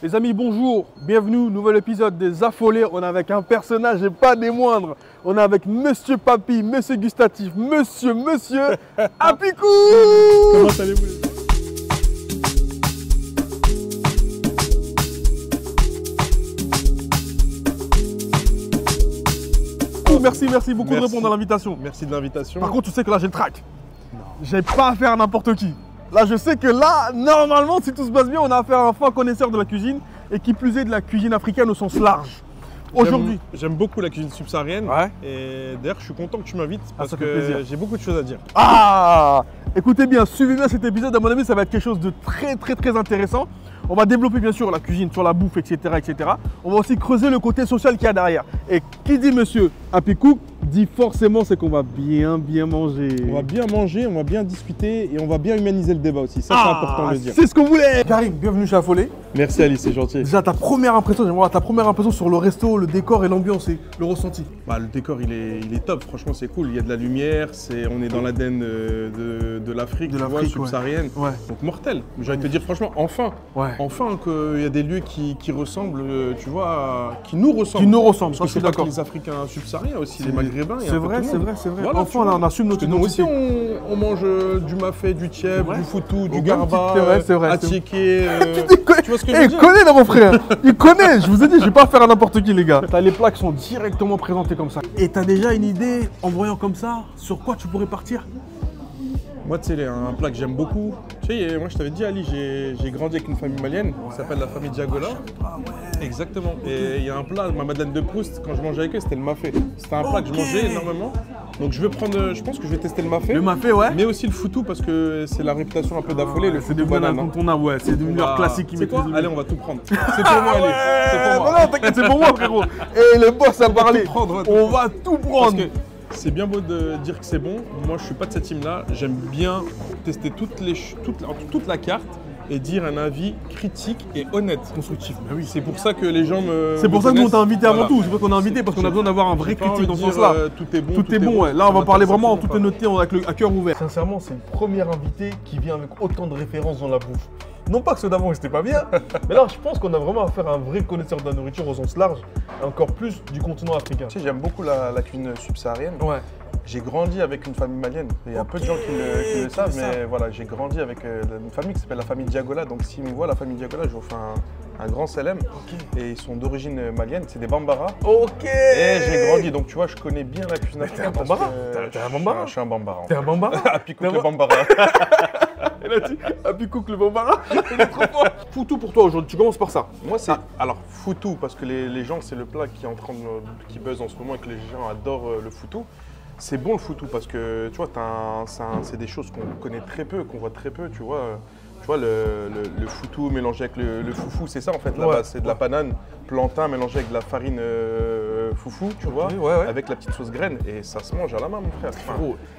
Les amis, bonjour, bienvenue, nouvel épisode des Affolés. On est avec un personnage et pas des moindres. On est avec Monsieur Papy, Monsieur Gustatif, Monsieur Apicou. Comment allez-vous? Merci beaucoup de répondre à l'invitation. Merci de l'invitation. Par contre, tu sais que là, j'ai le trac. J'ai pas affaire à n'importe qui. Là, je sais que là, normalement, si tout se passe bien, on a affaire à un fin connaisseur de la cuisine et qui plus est de la cuisine africaine au sens large. Aujourd'hui, j'aime beaucoup la cuisine subsaharienne. Ouais. Et d'ailleurs, je suis content que tu m'invites parce ça fait que plaisir. j'ai beaucoup de choses à dire. Ah, écoutez bien, suivez bien cet épisode. À mon avis, ça va être quelque chose de très intéressant. On va développer bien sûr la cuisine sur la bouffe, etc. On va aussi creuser le côté social qu'il y a derrière. Et qui dit Monsieur Apicou dit forcément c'est qu'on va bien manger. On va bien manger, on va bien discuter et on va bien humaniser le débat aussi. Ça, c'est important de le dire. C'est ce qu'on voulait. Karim, bienvenue chez Affolés. Merci Ali, c'est gentil. Déjà ta première impression, j'aimerais voir ta première impression sur le resto, le décor et l'ambiance et le ressenti. Bah, le décor, il est top. Franchement, c'est cool. Il y a de la lumière. On est dans l'Aden de l'Afrique, subsaharienne. Ouais. Donc mortel. J'ai envie de te dire franchement, enfin. Ouais. Enfin qu'il y a des lieux qui ressemblent, tu vois, qui nous ressemblent. Qui nous ressemblent, Parce que je suis c'est pas d'accord. que les Africains subsahariens, aussi les Maghrébins. C'est vrai. Voilà, Enfin, on assume notre nous aussi, identité. on mange du mafé, du tieb, du foutou, du Au garba, c'est vrai. atiké. Tu vois ce que je veux Il dire? connaît là mon frère. Il connaît. Je vous ai dit, je vais pas faire à n'importe qui les gars. T'as les plats qui sont directement présentés comme ça. Et t'as déjà une idée en voyant comme ça sur quoi tu pourrais partir? Moi, tu sais, un plat que j'aime beaucoup. Tu sais, moi, je t'avais dit, Ali, j'ai grandi avec une famille malienne. Ça s'appelle la famille Diagola. Exactement. Et il y a un plat, ma Madeleine de Proust, quand je mangeais avec eux, c'était le mafé. C'était un plat que je mangeais énormément. Donc, je pense que je vais tester le mafé. Le mafé, ouais. Mais aussi le foutou, parce que c'est la réputation un peu d'Affolés. Le C'est foutou devenu un banane. incontournable, ouais. C'est devenu leur classique qui C'est quoi? maîtrise. Allez, on va tout prendre. C'est pour moi, allez. C'est pour moi. Non, t'inquiète, c'est pour moi, frérot. Et le boss a parlé. tout prendre, On va tout Parce prendre. que c'est bien beau de dire que c'est bon. Moi, je suis pas de cette team-là. J'aime bien tester toute la carte et dire un avis critique et honnête. Constructif. Bah oui, c'est pour ça que les gens me. C'est pour ça qu'on t'a invité avant Voilà. tout. C'est pour ça qu'on a invité parce qu'on a besoin d'avoir un vrai J'ai pas critique dans envie ce de dire, sens-là. tout est bon. Tout est bon, ouais. Là, on va parler vraiment, tout est noté avec à cœur ouvert. Sincèrement, c'est le premier invité qui vient avec autant de références dans la bouffe. Non pas que ceux d'avant c'était pas bien, mais là je pense qu'on a vraiment affaire à un vrai connaisseur de la nourriture au sens large, et encore plus du continent africain. Tu sais, j'aime beaucoup la cuisine subsaharienne. Ouais. J'ai grandi avec une famille malienne. Il y a peu de gens qui le savent, mais voilà, j'ai grandi avec une famille qui s'appelle la famille Diagola. Donc s'ils me voient, la famille Diagola, je vous fais un grand salam. Et ils sont d'origine malienne, c'est des Bambara. Ok. Et j'ai grandi, donc tu vois, je connais bien la cuisine africaine. T'es un Bambara? T'es un Bambara? Je suis un Bambara. T'es un Bambara? Apicou le Bambara. Elle a dit Apicou le Bambara. Il est trop fort. Foutou pour toi aujourd'hui, tu commences par ça. Moi, c'est. Alors, foutou, parce que les gens, c'est le plat qui est qui buzz en ce moment et que les gens adorent le foutou. C'est bon le foutou parce que tu vois, c'est des choses qu'on connaît très peu, qu'on voit très peu, tu vois. Tu vois, le foutou mélangé avec le foufou, c'est ça en fait là-bas. C'est de la banane plantain mélangée avec de la farine foufou, tu vois, avec la petite sauce graine. Et ça se mange à la main, mon frère. Enfin,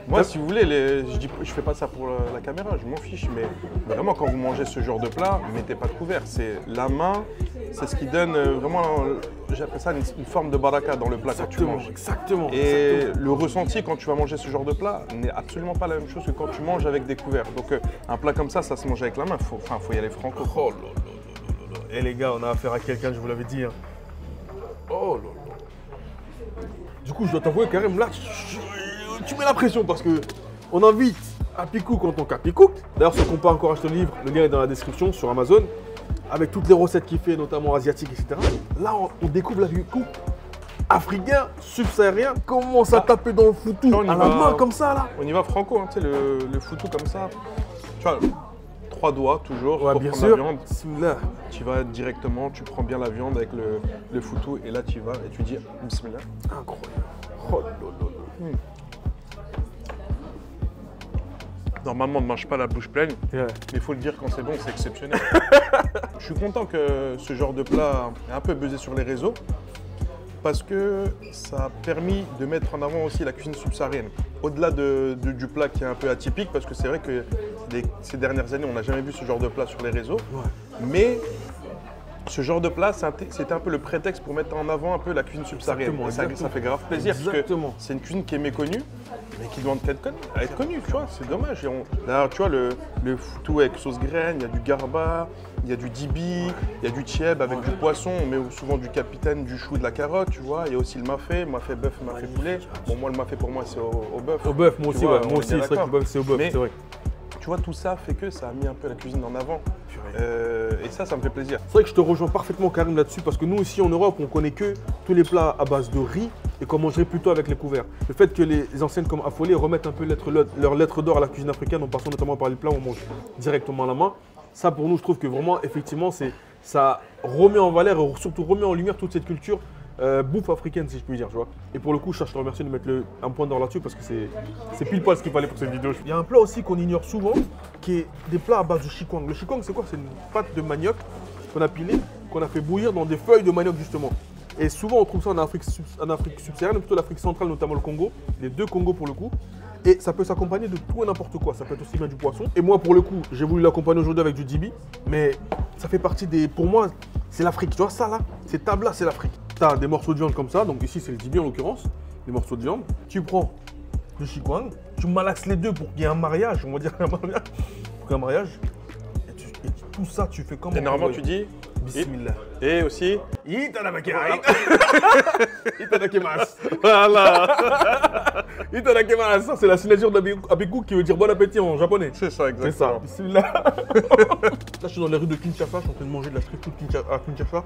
moi, si vous voulez, je fais pas ça pour la caméra, je m'en fiche. Mais vraiment, quand vous mangez ce genre de plat, mettez pas de couvert. C'est la main, c'est ce qui donne vraiment, j'appelle ça une forme de baraka dans le plat quand tu manges. Exactement. Et le ressenti quand tu vas manger ce genre de plat n'est absolument pas la même chose que quand tu manges avec des couverts. Donc un plat comme ça se mange avec la main. Faut y aller franco. Oh là là. Et les gars, on a affaire à quelqu'un, je vous l'avais dit. Hein. Oh là là. Du coup, je dois t'avouer, Karim, là, tu mets la pression parce que on invite Apicou en tant qu'Apicou. D'ailleurs, ceux qui n'ont pas encore acheté le livre, le lien est dans la description sur Amazon, avec toutes les recettes qu'il fait, notamment asiatiques, etc. Là, on découvre l'Apicou africain, subsaharien, commence à taper dans le foutou à la main comme ça, là. On y va franco, hein, tu sais, le foutou comme ça. Tu vois, 3 doigts toujours pour bien prendre sûr. la viande. Bismillah. Tu vas directement, tu prends bien la viande avec le foutou et là tu vas et tu dis bismillah. Incroyable. Oh là là là. Normalement, on ne mange pas la bouche pleine, Ouais. mais il faut le dire quand c'est bon, c'est exceptionnel. Je suis content que ce genre de plat ait un peu buzzé sur les réseaux parce que ça a permis de mettre en avant aussi la cuisine subsaharienne. Au-delà du plat qui est un peu atypique, parce que c'est vrai que ces dernières années, on n'a jamais vu ce genre de plat sur les réseaux, mais ce genre de plat, c'était un peu le prétexte pour mettre en avant un peu la cuisine subsaharienne. Et ça fait grave plaisir parce que c'est une cuisine qui est méconnue, mais qui doit être connue, tu vois, c'est dommage. Là, tu vois, le foutou avec sauce graine, il y a du garba, il y a du dibi, il y a du tieb avec du poisson, on met souvent du capitaine, du chou, de la carotte, tu vois. Il y a aussi le mafé bœuf, mafé poulet. Bon, moi, le mafé pour moi, c'est au bœuf. Au bœuf, moi aussi, vois, moi aussi, c'est vrai que le bœuf, c'est au bœuf, c'est vrai. Tu vois, tout ça fait que ça a mis un peu la cuisine en avant. Et ça me fait plaisir. C'est vrai que je te rejoins parfaitement, Karim, là-dessus, parce que nous, ici en Europe, on connaît que tous les plats à base de riz et qu'on mangerait plutôt avec les couverts. Le fait que les enseignes comme Affolé remettent un peu leur lettre d'or à la cuisine africaine, en passant notamment par les plats où on mange directement à la main, ça, pour nous, je trouve que vraiment, effectivement, ça remet en valeur et surtout remet en lumière toute cette culture bouffe africaine, si je puis dire, tu vois. Et pour le coup, je te remercie de mettre un point d'or là-dessus parce que c'est pile poil ce qu'il fallait pour cette vidéo. Il y a un plat aussi qu'on ignore souvent, qui est des plats à base de chikwang. Le chikwang, c'est quoi? C'est une pâte de manioc qu'on a pilée, qu'on a fait bouillir dans des feuilles de manioc, justement. Et souvent, on trouve ça en Afrique subsaharienne, plutôt l'Afrique centrale, notamment le Congo, les deux Congos pour le coup. Et ça peut s'accompagner de tout et n'importe quoi. Ça peut être aussi bien du poisson. Et moi, pour le coup, j'ai voulu l'accompagner aujourd'hui avec du dibi. Mais ça fait partie des... Pour moi, c'est l'Afrique. Tu vois, ça là, ces tables-là, c'est l'Afrique. Tu as des morceaux de viande comme ça. Donc ici, c'est le dibi en l'occurrence. Des morceaux de viande. Tu prends le chikwang. Tu malaxes les deux pour qu'il y ait un mariage. On va dire un mariage. Pour qu'il y ait un mariage. Et tout ça, tu fais comment? Et normalement, tu dis... Bismillah. Et aussi... Voilà. Itadakimasu. Ça, c'est la signature d'Abikou qui veut dire bon appétit en japonais. C'est ça, exactement. C'est ça. Bismillah. Là, je suis dans les rues de Kinshasa. Je suis en train de manger de la street food à Kinshasa.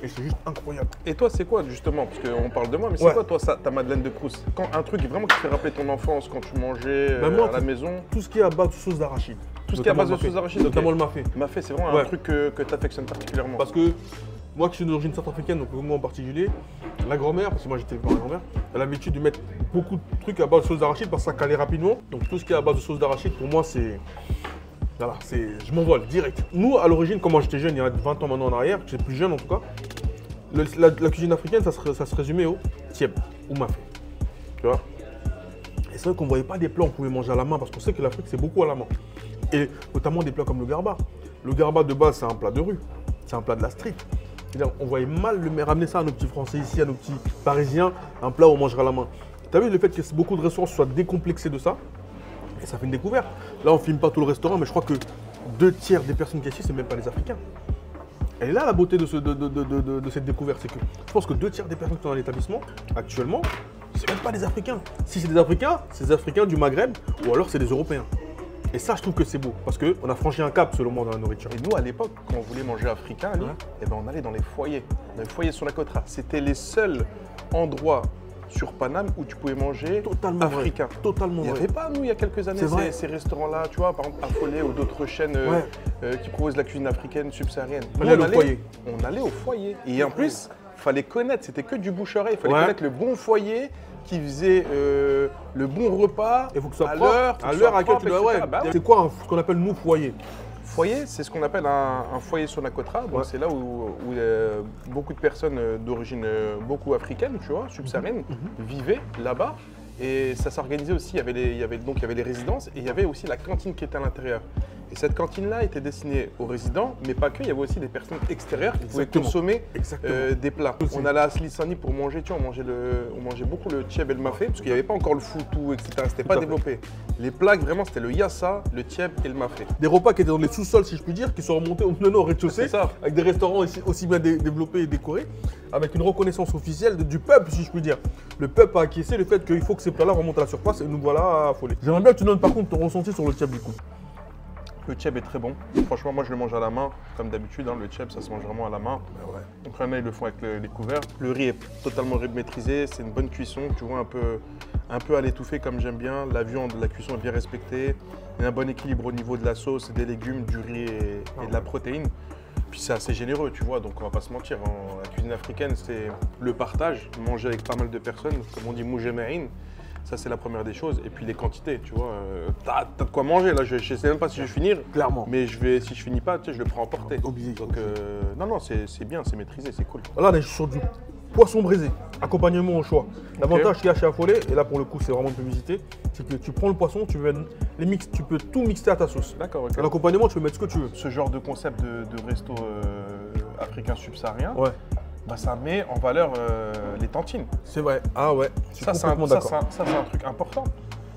Et c'est juste incroyable. Et toi, c'est quoi justement? Parce qu'on parle de moi, mais c'est quoi toi, ta Madeleine de Proust? Un truc vraiment qui te fait rappeler ton enfance quand tu mangeais à la maison? Tout ce qui est à base de sauce d'arachide. Tout ce qui est à base de sauce d'arachide, notamment le mafé. Mafé, c'est vraiment un truc que tu affectionnes particulièrement. Parce que moi, qui suis d'origine centrafricaine, donc moi en particulier, la grand-mère, parce que moi j'étais par la grand-mère, elle a l'habitude de mettre beaucoup de trucs à base de sauce d'arachide parce que ça calait rapidement. Donc tout ce qui est à base de sauce d'arachide, pour moi, c'est. Voilà, je m'envole direct. Nous, à l'origine, quand moi j'étais jeune, il y a 20 ans maintenant en arrière, j'étais plus jeune en tout cas, la cuisine africaine, ça se résumait au tieb ou mafé. Tu vois? Et c'est vrai qu'on ne voyait pas des plats qu'on pouvait manger à la main parce qu'on sait que l'Afrique, c'est beaucoup à la main. Et notamment des plats comme le garba. Le garba de base, c'est un plat de rue, c'est un plat de la street. On voyait mal ramener ça à nos petits Français ici, à nos petits Parisiens, un plat où on mangera à la main. Tu as vu le fait que beaucoup de restaurants soient décomplexés de ça? Et ça fait une découverte. Là, on ne filme pas tout le restaurant, mais je crois que 2 tiers des personnes qui sont ici, ce n'est même pas les Africains. Elle est là la beauté de cette découverte, c'est que je pense que 2 tiers des personnes qui sont dans l'établissement, actuellement, c'est même pas des Africains. Si c'est des Africains du Maghreb, ou alors c'est des Européens. Et ça, je trouve que c'est beau, parce qu'on a franchi un cap, selon moi, dans la nourriture. Et nous, à l'époque, quand on voulait manger africain, on allait dans les foyers sur la Côte-Rase. C'était les seuls endroits sur Paname où tu pouvais manger totalement africain. Vrai. Totalement. Il n'y avait pas, nous, il y a quelques années, ces restaurants-là, tu vois, par exemple, Affolé ou d'autres chaînes qui proposent la cuisine africaine subsaharienne. On allait au foyer. Et en plus, il fallait connaître, c'était que du bouche-oreille, il fallait connaître le bon foyer qui faisait le bon repas à l'heure à laquelle tu dois. C'est quoi ce qu'on appelle nous foyer? Foyer, c'est ce qu'on appelle un foyer sur la Côte-Rase. C'est là où beaucoup de personnes d'origine beaucoup africaine, tu vois, subsaharienne, vivaient là-bas. Et ça s'organisait aussi, il y avait les résidences et il y avait aussi la cantine qui était à l'intérieur. Et cette cantine-là était destinée aux résidents, mais pas que, il y avait aussi des personnes extérieures qui pouvaient consommer des plats. On allait à Slissani pour manger, tu vois, on mangeait beaucoup le tieb et le mafé, parce qu'il n'y avait pas encore le foutou, etc. C'était pas développé. Les plats, vraiment, c'était le yassa, le tieb et le mafé. Des repas qui étaient dans les sous-sols, si je puis dire, qui sont remontés au rez-de-chaussée, avec des restaurants aussi bien développés et décorés, avec une reconnaissance officielle du peuple, si je puis dire. Le peuple a acquiescé le fait qu'il faut que ces plats-là remontent à la surface et nous voilà affolés. J'aimerais bien que tu donnes par contre ton ressenti sur le tieb du coup. Le tieb est très bon. Franchement, moi je le mange à la main, comme d'habitude. Le tieb, ça se mange vraiment à la main. Donc là, ils le font avec les couverts. Le riz est totalement maîtrisé. C'est une bonne cuisson. Tu vois, un peu à l'étouffer comme j'aime bien. La viande, la cuisson est bien respectée. Il y a un bon équilibre au niveau de la sauce, des légumes, du riz et de la protéine. Puis c'est assez généreux, tu vois. Donc on va pas se mentir. La cuisine africaine, c'est le partage. Manger avec pas mal de personnes, comme on dit, moujemerin. Ça, c'est la première des choses. Et puis les quantités, tu vois. T'as de quoi manger. Là, je ne sais même pas si je vais finir. Clairement. Mais si je finis pas, tu sais, je le prends à portée. Obligé. Donc, non, c'est bien, c'est maîtrisé, c'est cool. Là, on est sur du poisson braisé, accompagnement au choix. L'avantage qu'il y a chez Affolé, et là pour le coup c'est vraiment une publicité, c'est que tu prends le poisson, tu peux tout mixer à ta sauce. D'accord, ok. L'accompagnement, tu peux mettre ce que tu veux. Ce genre de concept de resto africain subsaharien, Ouais, bah, ça met en valeur les tantines. c'est vrai. Ah ouais, je suis Ça, c'est complètement d'accord. c'est un truc important.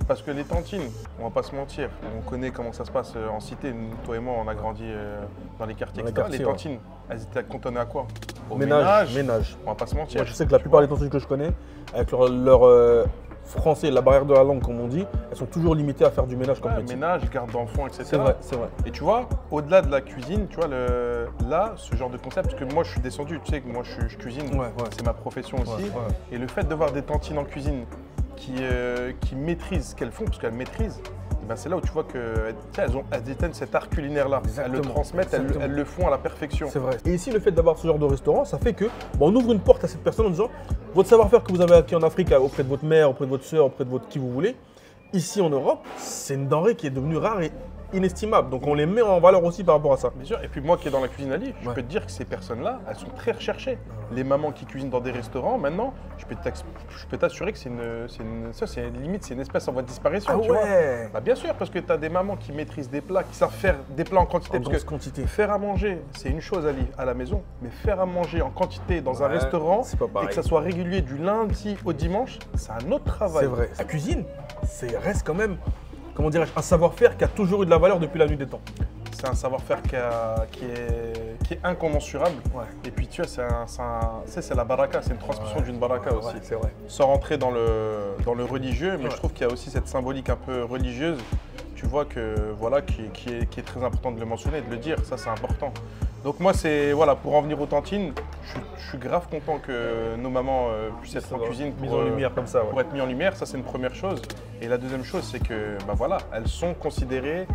Parce que les tantines, on va pas se mentir, on connaît comment ça se passe en cité. Nous, toi et moi, on a grandi dans les quartiers, Dans les etc. quartiers, Les ouais. tantines, elles étaient cantonnées à quoi? Au Ménage. On va pas se mentir. Moi, je sais que la plupart des tantines que je connais, avec leur français, la barrière de la langue comme on dit, elles sont toujours limitées à faire du ménage comme Ouais, métier. ménage, garde d'enfants, etc. C'est vrai, c'est vrai. Et tu vois, au-delà de la cuisine, tu vois, là, ce genre de concept, parce que moi, je suis descendu, tu sais que moi, je cuisine, Ouais, ouais. c'est ma profession aussi. Ouais, ouais. Et le fait de voir des tantines en cuisine qui maîtrisent ce qu'elles font, parce qu'elles maîtrisent, et ben c'est là où tu vois qu'elles détiennent cet art culinaire-là. Elles le Exactement, transmettent, exactement. elles le font à la perfection. C'est vrai. Et ici, le fait d'avoir ce genre de restaurant, ça fait que on ouvre une porte à cette personne en disant votre savoir-faire que vous avez acquis en Afrique auprès de votre mère, auprès de votre soeur, auprès de votre qui vous voulez, ici en Europe, c'est une denrée qui est devenue rare et inestimable. Donc on les met en valeur aussi par rapport à ça. Bien sûr, et puis moi qui est dans la cuisine Ali, je Ouais. peux te dire que ces personnes-là, elles sont très recherchées. Les mamans qui cuisinent dans des restaurants, maintenant, je peux t'assurer que c'est limite, c'est une espèce en voie de disparition. Tu vois. Bah, bien sûr, parce que tu as des mamans qui maîtrisent des plats, qui savent faire des plats en quantité. En Parce grosse que quantité. faire à manger, c'est une chose à la maison, mais faire à manger en quantité dans un Ouais, restaurant c'est pas et pareil. que ça soit régulier du lundi au dimanche, c'est un autre travail. C'est vrai. La cuisine, reste quand même, comment dirais-je, un savoir-faire qui a toujours eu de la valeur depuis la nuit des temps. C'est un savoir-faire qui est incommensurable. Ouais. Et puis tu vois, c'est la baraka, c'est une transmission d'une baraka aussi. Ouais, c'est vrai. Sans rentrer dans le religieux, mais Ouais. je trouve qu'il y a aussi cette symbolique un peu religieuse, tu vois, qui est très important de le mentionner, de le dire, ça c'est important. Donc moi, pour en venir aux tantines, je suis grave content que nos mamans puissent être en cuisine Mise en lumière comme ça. pour être mis en lumière, ça c'est une première chose. Et la deuxième chose, c'est que elles sont considérées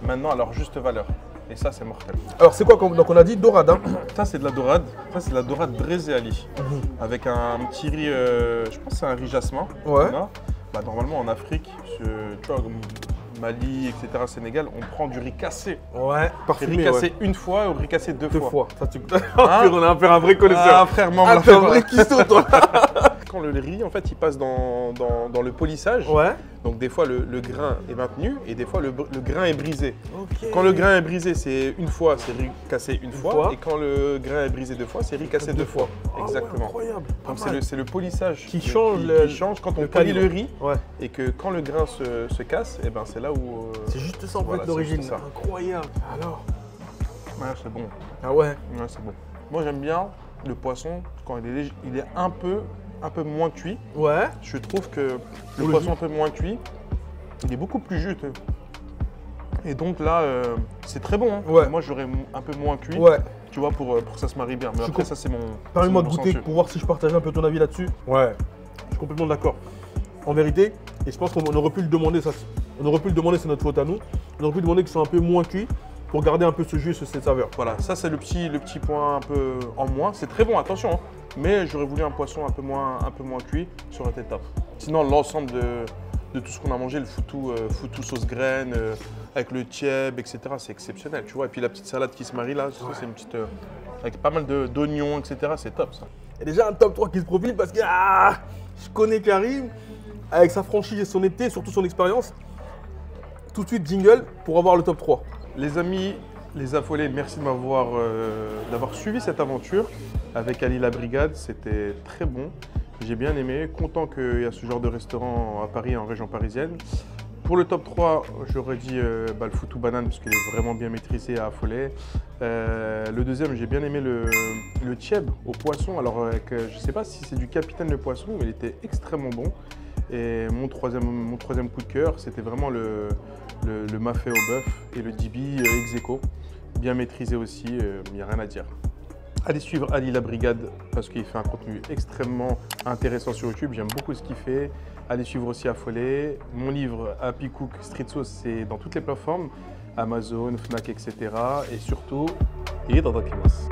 maintenant à leur juste valeur. Et ça, c'est mortel. Alors c'est quoi donc on a dit dorade, hein. Ça, c'est de la dorade. Ça, c'est de la dorade braisée Ali. Avec un petit riz, je pense que c'est un riz jasmin. Ouais. qu'on a. Bah, normalement, en Afrique, tu vois, comme Mali, etc., Sénégal, on prend du riz cassé. Ouais. Riz Parfumé, cassé une fois ou riz cassé deux Deux fois. fois. Ça, Hein on a affaire à un vrai Ah, connaisseur. frère, moi, on me Ah, l'a t'es fait un pas. vrai cuistot, toi. Quand le riz, en fait, il passe dans le polissage. Ouais. Donc, des fois, le grain est maintenu et des fois, le grain est brisé. Ok. Quand le grain est brisé, c'est une fois, c'est riz cassé une fois. fois. Et quand le grain est brisé deux fois, c'est riz cassé deux fois. Ah ouais, Exactement. incroyable. Pas Donc mal. c'est le polissage Qui change quand on le polit calibre. le riz Ouais. et que quand le grain se casse, et ben c'est là où. C'est juste ça en Voilà, fait c'est l'origine. juste ça. Incroyable. Alors. Ouais, c'est bon. Ah ouais. Ouais, c'est bon. Moi j'aime bien le poisson quand il est un peu moins cuit. Ouais. Je trouve que le le poisson jus. un peu moins cuit, il est beaucoup plus juteux. Et donc là, c'est très bon. Hein. Ouais. Moi j'aurais un peu moins cuit. Ouais. Tu vois, pour que ça se marie bien. Mais suis après, con- ça, c'est mon. Permets-moi de c'est mon goûter ressenti. pour voir si je partage un peu ton avis là-dessus. Ouais. Je suis complètement d'accord. En vérité, et je pense qu'on aurait pu le demander, on aurait pu le demander, c'est notre faute à nous. On aurait pu demander qu'ils soient un peu moins cuits pour garder un peu ce jus et cette saveur. Voilà, ça, c'est le petit point un peu en moins. C'est très bon, attention. Hein. Mais j'aurais voulu un poisson un peu moins cuit, ça aurait été top. Sinon, l'ensemble de tout ce qu'on a mangé, le foutou sauce graine, avec le tieb, etc., c'est exceptionnel, tu vois. Et puis la petite salade qui se marie là, ça, c'est une petite. Avec pas mal d'oignons, etc., c'est top ça. Il y a déjà un top 3 qui se profile parce que je connais Karim, avec sa franchise et son été, surtout son expérience. Tout de suite, jingle pour avoir le top 3. Les amis, les affolés, merci de d'avoir suivi cette aventure avec Ali La Brigade. C'était très bon. J'ai bien aimé. Content qu'il y a ce genre de restaurant à Paris, en région parisienne. Pour le top 3, j'aurais dit le foutou banane parce qu'il est vraiment bien maîtrisé à Affolé. Le deuxième, j'ai bien aimé le tieb au poisson. Alors, je ne sais pas si c'est du capitaine le poisson, mais il était extrêmement bon. Et mon troisième coup de cœur, c'était vraiment le mafé au bœuf et le dibi ex aequo. Bien maîtrisé aussi, il n'y a rien à dire. Allez suivre Ali La Brigade parce qu'il fait un contenu extrêmement intéressant sur YouTube. J'aime beaucoup ce qu'il fait. Allez suivre aussi Affolé. Mon livre Happy Cook Street Sauce, c'est dans toutes les plateformes, Amazon, Fnac, etc. Et surtout, Idadakimasu.